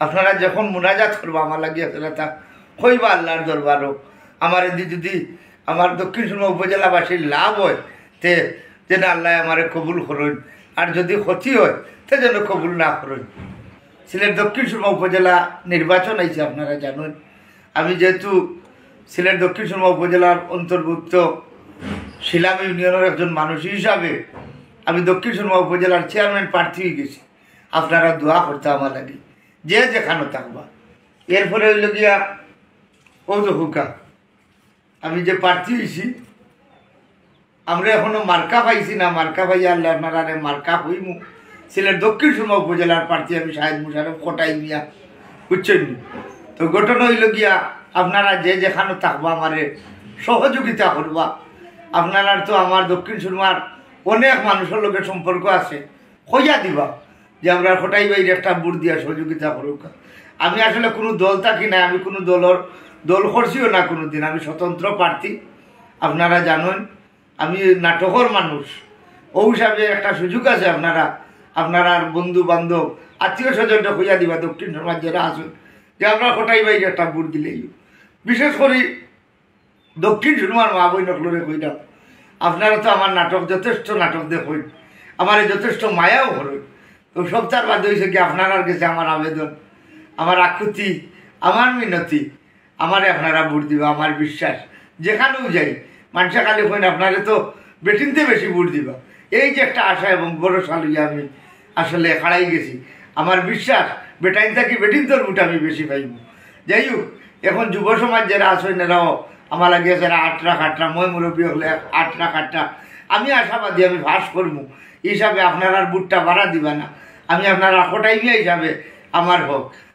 আপনারা যখন মুনাজাত করবো আমার লাগিয়ে তা কইবা আল্লাহর দরবারও আমার যদি আমার দক্ষিণ সুরমা উপজেলাবাসীর লাভ হয় তে যেন আল্লাহ আমারে কবুল করুন, আর যদি ক্ষতি হয় তে যেন কবুল না করুন। সিলেট দক্ষিণ সুরমা উপজেলা নির্বাচন হয়েছে, আপনারা জানেন। আমি যেহেতু সিলেট দক্ষিণ সুরমা উপজেলার অন্তর্ভুক্ত শিলাম ইউনিয়নের একজন মানুষ হিসাবে আমি দক্ষিণ সুরমা উপজেলার চেয়ারম্যান প্রার্থী হয়ে গেছি। আপনারা দোয়া করতে আমার লাগে, যে যেখানে থাকবা। এরপরে হইল গিয়া হুকা আমি যে প্রার্থী হয়েছি, আমরা এখনো মার্কা পাইছি না। মার্কা পাই আল্লাহ আপনারা মার্কা হইমু। সিলেট দক্ষিণ সুরমা উপজেলার প্রার্থী আমি শাহেদ মুশারফ কোটাই মিয়া, বুঝছেন। তো ঘটনা হইল গিয়া আপনারা যে যেখানে থাকবা আমারে সহযোগিতা করবা। আপনারা তো আমার দক্ষিণ সুরমার অনেক মানুষের লোকের সম্পর্ক আছে, খোঁজা দিবা যে আমরা কোটাই বাইরে একটা বুট দিয়া সহযোগিতা করুক। আমি আসলে কোনো দল থাকি না, আমি কোনো দল করছিও না কোনো দিন। আমি স্বতন্ত্র প্রার্থী, আপনারা জানেন। আমি নাটকর মানুষ, ও হিসাবে একটা সুযোগ আছে। আপনারা বন্ধু বান্ধব আত্মীয় স্বজনটা খোঁজা দিবা দক্ষিণ সুরমার যারা আসুন, যে আমরা কোটাই বাইরে একটা বুট দিলেই। বিশেষ করে দক্ষিণ সুরমার মা বই নকলরে কইলাম, আপনারা তো আমার নাটক যথেষ্ট নাটক দেখুন, আমার যথেষ্ট মায়াও করেন। তো সপ্তাহ বাদ হয়েছে কি আপনার কাছে আমার আবেদন, আমার আকুতি, আমার মিনতি, আমারে আপনারা ভোট দিবা। আমার বিশ্বাস যেখানেও যাই মানুষে খালি কইন আপনারে তো বেটিনতে বেশি ভোট দিবা। এই যে একটা আশা এবং ভরসা লইয়া আমি আসলে হারাই গেছি। আমার বিশ্বাস বেটাইন থাকি বেটিনতর ভোট আমি বেশি পাইব। যাই হোক, এখন যুব সমাজ যারা আসেন এরাও আমার লাগে যারা 8 মই মুরব্বী হলে 8 আমি আশাবাদী আমি ভাস করবো। হিসাবে আপনার আর বুটটা ভাড়া দিবা না, আমি আপনার কোটাই হিসাবে আমার হোক।